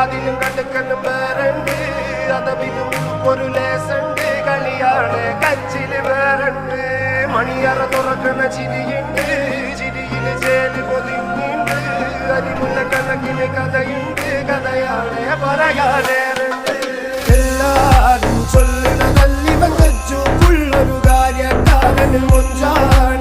അതിലും കടുക്കനും വേറുണ്ട് അതവിലും ഒരു ലേസുണ്ട് കളിയാണ് കച്ചില് വേറുണ്ട് മണിയറ തുറക്കണ ചിരിയുണ്ട് ചിരിയില് ചേല് പൊതിഞ്ഞുണ്ട് അരിമുല്ല കണക്കിന് കഥയുണ്ട് കഥയാണ് പറയാനേറുണ്ട് എല്ലാരും ചൊല്ലണ നല്ലിവൻ വെച്ചു ഉള്ളൊരു കാര്യക്കാരന് മൊഞ്ചാണ്